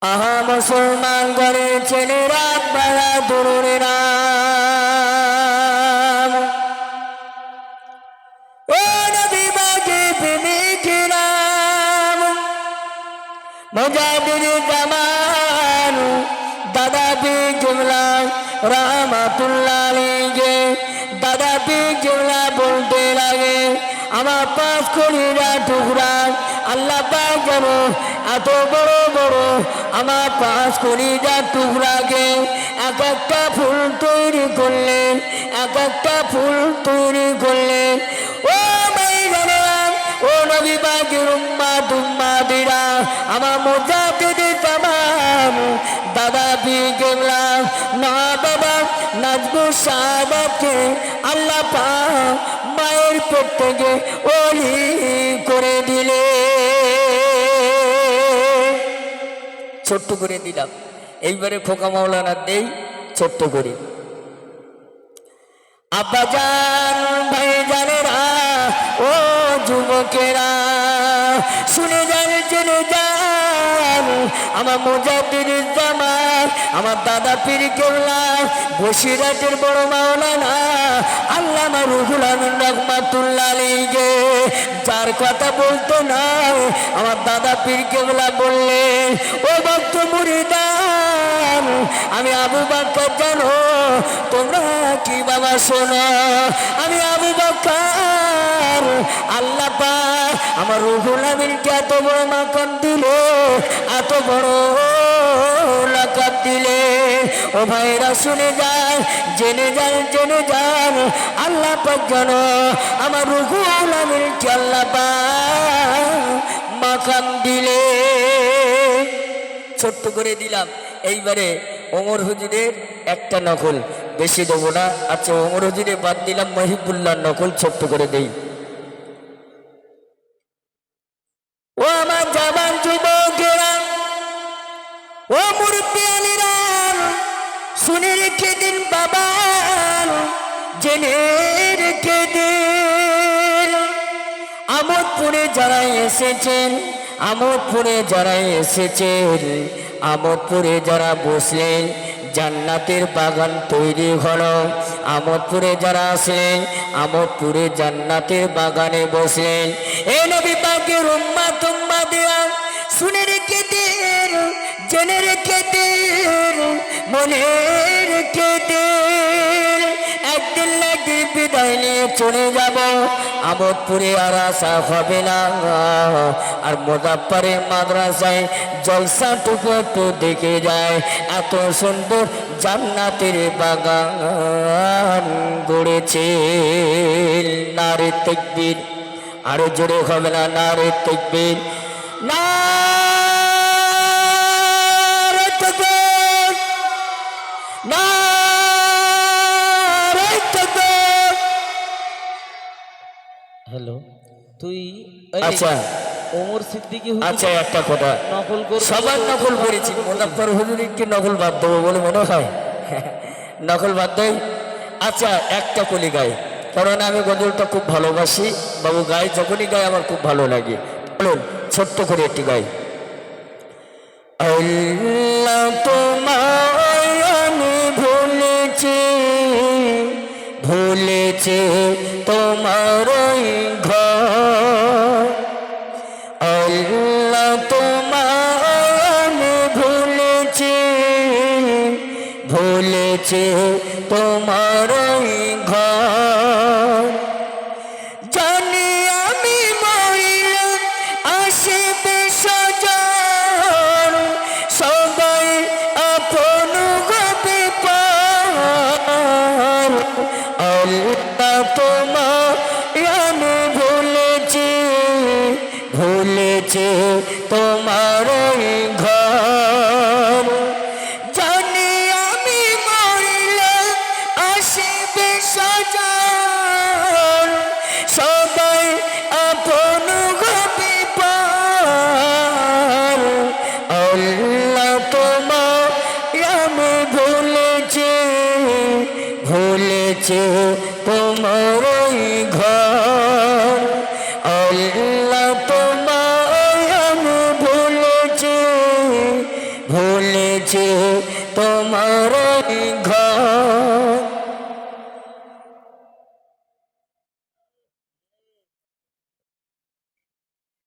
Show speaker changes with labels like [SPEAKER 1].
[SPEAKER 1] আহা মুসলমান ঘরের ছেলেরা বাড়া দূরে নাম ও নবী বাগে প্রেমিকেরাম মুজাহিদ জামান দাদা পীর কিবলা রাহমাতুল্লাহ আলাইহি দাদা পীর কিবলা বলতে লাগে আমার 5 কলিজা টুকরা আল্লাহ পাক যেন এত বড় বড় আমার 5 কলিজা টুকরাকে এক একটা ফুল তৈরি করলেন এক একটা ফুল তৈরি করলেন ও ভাইজানেরা ও নবী পাকের উম্মাদিরা আমার মুজাহিদ জামান দাদা পীর কিবলা না বাবা নাজমুল সাহাবাকে আল্লাহ পাক মায়ের পেট থেকে ওলি করে দিলে ছোট্ট করে দিলাম এইবারে খোকা মাওলানা দেই ছোট্ট করে আব্বাজান ভাইজানেরা ও যুবকেরা শুনে যান জেনে যান আমার মুজাহিদ জামান আমার দাদা পীর কিবলা বসিরহাটের বড় মাওলানা আল্লামা রুহুল আমিন রাহমাতুল্লাহ আলাইহি যার কথা বলতো না আমার দাদা পীর কিবলা বললেন ও ভক্ত মুরিদান আমি আবু বকর জানো তোমরা কি বাবা শোনো আমি আবু বকর আল্লাহ পাক আমার রুহুল আমিনকে এত বড় মাকাম দিলে এত বড় লাকাব দিলে ও ভাইরা শুনে যায় জেনে যান আল্লাহ পাক জানো আমার রুহুল আমিনকে আল্লাহ পাক মাকাম দিলে ছোট্ট করে দিলাম এইবারে ওমর হুজুরের একটা নকল বেশি দেবো না আচ্ছা ওমর হুজুরে বাদ দিলাম মহিবুল্লাহ নকল ছোট্ট করে দেই ও আমার জামান যুবকেরা ও মুরব্বিয়ানেরা শুনে রেখে দিন বাবা জেনে রেখে দিন আমোদপুরে যারা এসেছেন আমোদপুরে যারা এসেছেন আমোদপুরে যারা বসলেন জান্নাতের বাগান তৈরি হলো আমোদপুরে যারা আসলেন আমোদপুরে জান্নাতের বাগানে বসলেন এ নবী পাকের উম্মাদিরা শুনে রেখে দিন জেনে রেখে দিন মনে রেখে দিন একদিন একদিন বিদায় নিয়ে চলে যাব আমোদপুরে আর আসা হবে না আর মুজাফফরের মাদ্রাসায় জলসা টুকু একটু দেখে যায় এত সুন্দর জান্নাতের বাগান গড়েছে নারে তাকবীর আরো জোরে হবে না নারে তাকবীর নারে তাকবীর নারে তাকবীর
[SPEAKER 2] হ্যালো তুই
[SPEAKER 1] আচ্ছা
[SPEAKER 2] ওমর সিদ্দিকী
[SPEAKER 1] আচ্ছা একটা কথা
[SPEAKER 2] নকল কর
[SPEAKER 1] সবার নকল করেছি মুজাফফর হুজুরকে নকল বাদ দেবো বলে মনে হয় নকল বাদ দেয় আচ্ছা একটা কলি গাই কারণ আমি গজলটা খুব ভালোবাসি বাবু গাই যখনই গাই আমার খুব ভালো লাগে বলুন ছোট্ট করে একটি গাই আল্লাহ তোমায় আমি ভুলেছি তোমার ঘর আল্লাহ তোমায় আমি ভুলেছি তোমার ঘর জানি আমি মরিলাম আসবে সজন সবাই আপন হবে পার আল্লাহ তোমায় আমি ভুলেছি তোমার ঘর জানি আমি মরিলে আসবে সজন সবাই আপন হবে পার আল্লাহ তোমায় আমি ভুলেছি তোমার ঘর আল্লাহ তোমায় আমি তোমার ঘর